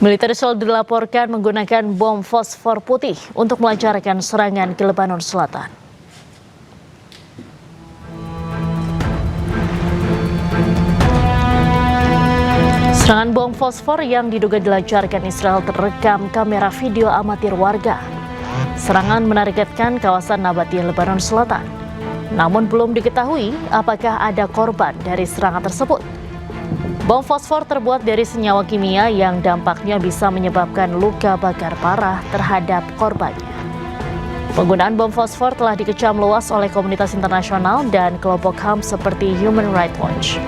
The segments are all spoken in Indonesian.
Militer Israel dilaporkan menggunakan bom fosfor putih untuk melancarkan serangan ke Lebanon Selatan. Serangan bom fosfor yang diduga dilancarkan Israel terekam kamera video amatir warga. Serangan menargetkan kawasan Nabatia, Lebanon Selatan. Namun belum diketahui apakah ada korban dari serangan tersebut. Bom fosfor terbuat dari senyawa kimia yang dampaknya bisa menyebabkan luka bakar parah terhadap korbannya. Penggunaan bom fosfor telah dikecam luas oleh komunitas internasional dan kelompok HAM seperti Human Rights Watch.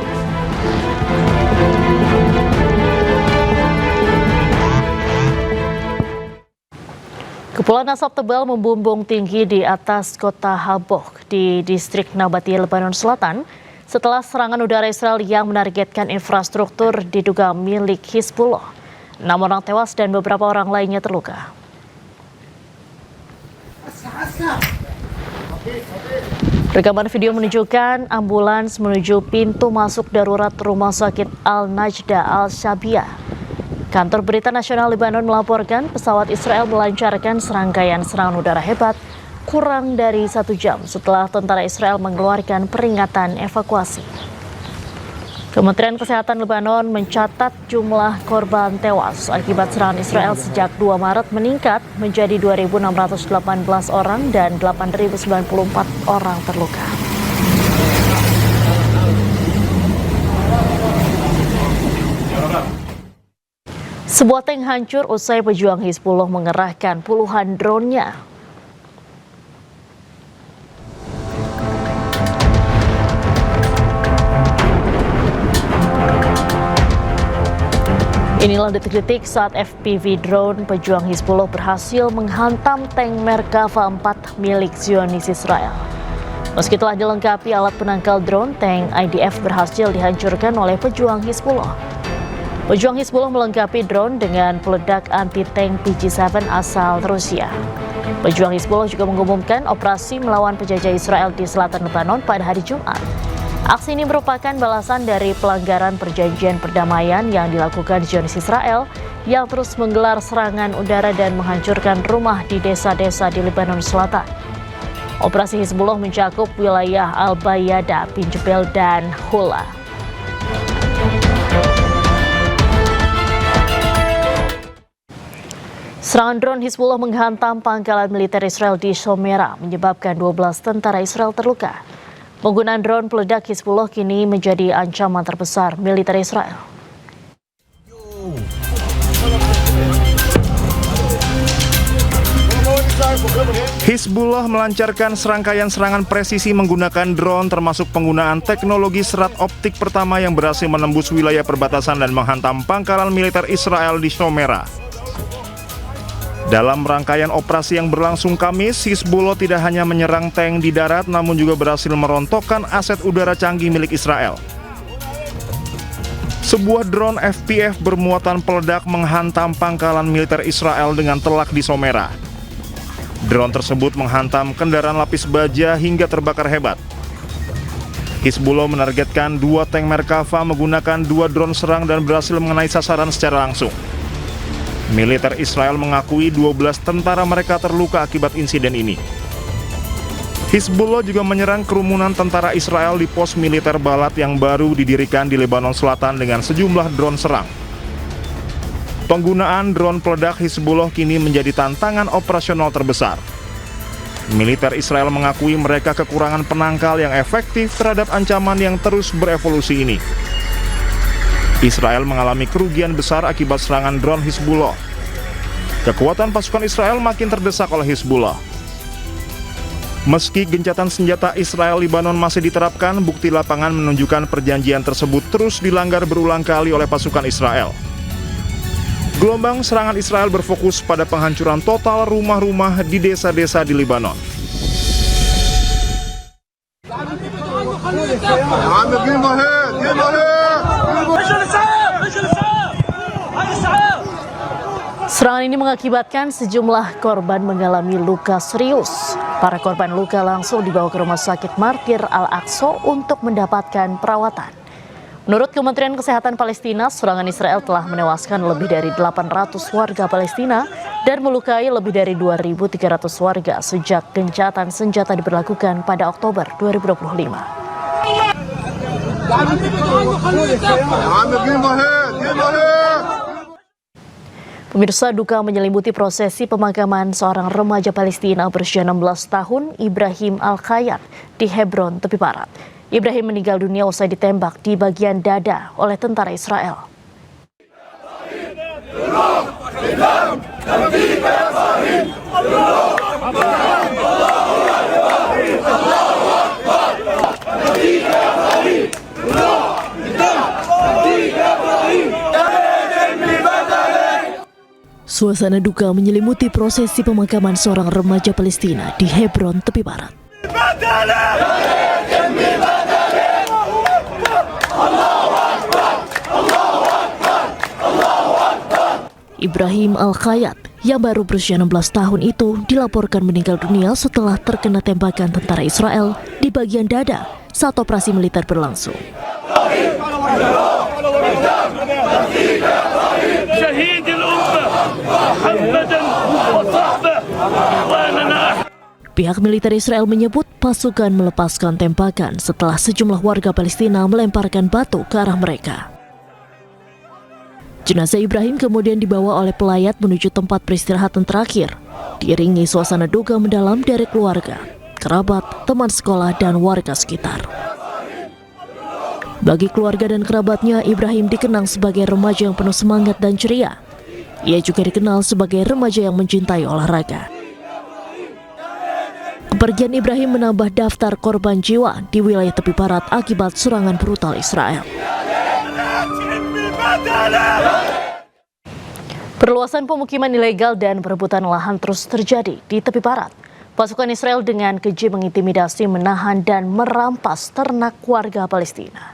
Kepulan asap tebal membumbung tinggi di atas kota Habok di distrik Nabatia, Lebanon Selatan setelah serangan udara Israel yang menargetkan infrastruktur diduga milik Hizbullah. 6 orang tewas dan beberapa orang lainnya terluka. Rekaman video menunjukkan ambulans menuju pintu masuk darurat Rumah Sakit Al-Najda Al-Shabiyah. Kantor Berita Nasional Lebanon melaporkan pesawat Israel melancarkan serangkaian serangan udara hebat kurang dari 1 jam setelah tentara Israel mengeluarkan peringatan evakuasi. Kementerian Kesehatan Lebanon mencatat jumlah korban tewas akibat serangan Israel sejak 2 Maret meningkat menjadi 2.618 orang dan 8.094 orang terluka. Sebuah tank hancur usai pejuang Hizbullah mengerahkan puluhan drone-nya. Inilah detik-detik saat FPV drone pejuang Hizbullah berhasil menghantam tank Merkava 4 milik Zionis Israel. Meski telah dilengkapi alat penangkal drone, tank IDF berhasil dihancurkan oleh pejuang Hizbullah. Pejuang Hizbullah melengkapi drone dengan peledak anti-tank PG-7 asal Rusia. Pejuang Hizbullah juga mengumumkan operasi melawan penjajah Israel di selatan Lebanon pada hari Jumat. Aksi ini merupakan balasan dari pelanggaran perjanjian perdamaian yang dilakukan Zionis Israel yang terus menggelar serangan udara dan menghancurkan rumah di desa-desa di Lebanon Selatan. Operasi Hizbullah mencakup wilayah Al-Bayada, Pinjebel, dan Hula. Serangan drone Hizbullah menghantam pangkalan militer Israel di Shomera, menyebabkan 12 tentara Israel terluka. Penggunaan drone peledak Hizbullah kini menjadi ancaman terbesar militer Israel. Hizbullah melancarkan serangkaian serangan presisi menggunakan drone, termasuk penggunaan teknologi serat optik pertama yang berhasil menembus wilayah perbatasan dan menghantam pangkalan militer Israel di Shomera. Dalam rangkaian operasi yang berlangsung Kamis, Hizbullah tidak hanya menyerang tank di darat, namun juga berhasil merontokkan aset udara canggih milik Israel. Sebuah drone FPV bermuatan peledak menghantam pangkalan militer Israel dengan telak di Shomera. Drone tersebut menghantam kendaraan lapis baja hingga terbakar hebat. Hizbullah menargetkan 2 tank Merkava menggunakan 2 drone serang dan berhasil mengenai sasaran secara langsung. Militer Israel mengakui 12 tentara mereka terluka akibat insiden ini. Hizbullah juga menyerang kerumunan tentara Israel di pos militer Balat yang baru didirikan di Lebanon Selatan dengan sejumlah drone serang. Penggunaan drone peledak Hizbullah kini menjadi tantangan operasional terbesar. Militer Israel mengakui mereka kekurangan penangkal yang efektif terhadap ancaman yang terus berevolusi ini. Israel mengalami kerugian besar akibat serangan drone Hizbullah. Kekuatan pasukan Israel makin terdesak oleh Hizbullah. Meski gencatan senjata Israel-Lebanon masih diterapkan, bukti lapangan menunjukkan perjanjian tersebut terus dilanggar berulang kali oleh pasukan Israel. Gelombang serangan Israel berfokus pada penghancuran total rumah-rumah di desa-desa di Lebanon. Serangan ini mengakibatkan sejumlah korban mengalami luka serius. Para korban luka langsung dibawa ke Rumah Sakit Martir Al-Aqsa untuk mendapatkan perawatan. Menurut Kementerian Kesehatan Palestina, serangan Israel telah menewaskan lebih dari 800 warga Palestina dan melukai lebih dari 2.300 warga sejak gencatan senjata diberlakukan pada Oktober 2025. Pemirsa, duka menyelimuti prosesi pemakaman seorang remaja Palestina berusia 16 tahun, Ibrahim Al-Khayyat, di Hebron, tepi barat. Ibrahim meninggal dunia usai ditembak di bagian dada oleh tentara Israel. Suasana duka menyelimuti prosesi pemakaman seorang remaja Palestina di Hebron, tepi barat. Ibrahim Al-Khayyat yang baru berusia 16 tahun itu dilaporkan meninggal dunia setelah terkena tembakan tentara Israel di bagian dada saat operasi militer berlangsung. Pihak militer Israel menyebut pasukan melepaskan tembakan setelah sejumlah warga Palestina melemparkan batu ke arah mereka. Jenazah Ibrahim kemudian dibawa oleh pelayat menuju tempat peristirahatan terakhir, diiringi suasana duka mendalam dari keluarga, kerabat, teman sekolah, dan warga sekitar. Bagi keluarga dan kerabatnya, Ibrahim dikenang sebagai remaja yang penuh semangat dan ceria. Ia juga dikenal sebagai remaja yang mencintai olahraga. Kepergian Ibrahim menambah daftar korban jiwa di wilayah tepi barat akibat serangan brutal Israel. Perluasan pemukiman ilegal dan perebutan lahan terus terjadi di tepi barat. Pasukan Israel dengan keji mengintimidasi, menahan, dan merampas ternak warga Palestina.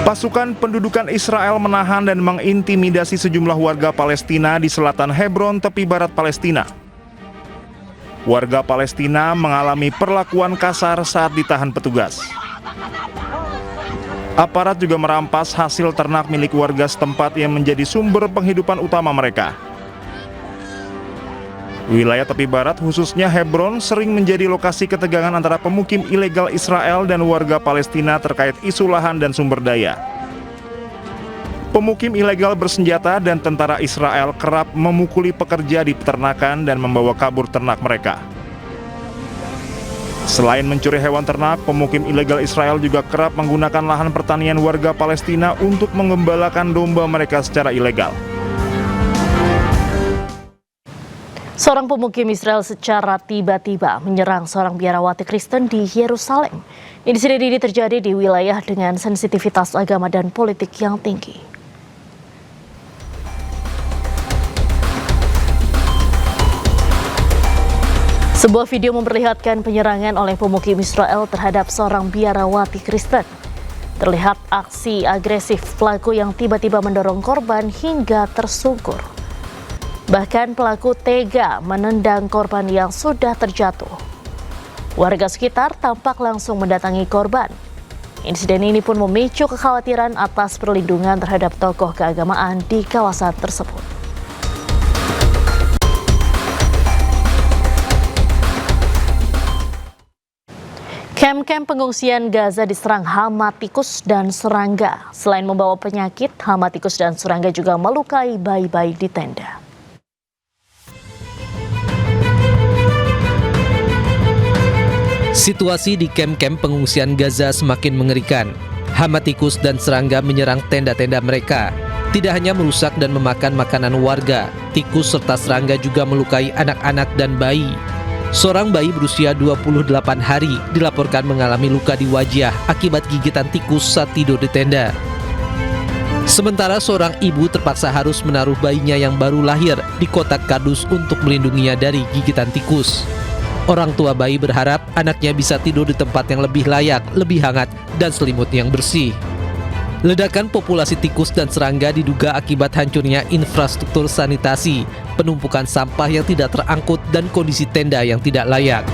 Pasukan pendudukan Israel menahan dan mengintimidasi sejumlah warga Palestina di selatan Hebron, tepi barat Palestina. Warga Palestina mengalami perlakuan kasar saat ditahan petugas. Aparat juga merampas hasil ternak milik warga setempat yang menjadi sumber penghidupan utama mereka. Wilayah tepi barat, khususnya Hebron, sering menjadi lokasi ketegangan antara pemukim ilegal Israel dan warga Palestina terkait isu lahan dan sumber daya. Pemukim ilegal bersenjata dan tentara Israel kerap memukuli pekerja di peternakan dan membawa kabur ternak mereka. Selain mencuri hewan ternak, pemukim ilegal Israel juga kerap menggunakan lahan pertanian warga Palestina untuk mengembalakan domba mereka secara ilegal. Seorang pemukim Israel secara tiba-tiba menyerang seorang biarawati Kristen di Yerusalem. Insiden ini terjadi di wilayah dengan sensitivitas agama dan politik yang tinggi. Sebuah video memperlihatkan penyerangan oleh pemukim Israel terhadap seorang biarawati Kristen. Terlihat aksi agresif pelaku yang tiba-tiba mendorong korban hingga tersungkur. Bahkan pelaku tega menendang korban yang sudah terjatuh. Warga sekitar tampak langsung mendatangi korban. Insiden ini pun memicu kekhawatiran atas perlindungan terhadap tokoh keagamaan di kawasan tersebut. Kamp-kamp pengungsian Gaza diserang hama tikus dan serangga. Selain membawa penyakit, hama tikus dan serangga juga melukai bayi-bayi di tenda. Situasi di kamp-kamp pengungsian Gaza semakin mengerikan. Hama tikus dan serangga menyerang tenda-tenda mereka. Tidak hanya merusak dan memakan makanan warga, tikus serta serangga juga melukai anak-anak dan bayi. Seorang bayi berusia 28 hari dilaporkan mengalami luka di wajah akibat gigitan tikus saat tidur di tenda. Sementara seorang ibu terpaksa harus menaruh bayinya yang baru lahir di kotak kardus untuk melindunginya dari gigitan tikus. Orang tua bayi berharap anaknya bisa tidur di tempat yang lebih layak, lebih hangat, dan selimut yang bersih. Ledakan populasi tikus dan serangga diduga akibat hancurnya infrastruktur sanitasi, penumpukan sampah yang tidak terangkut, dan kondisi tenda yang tidak layak.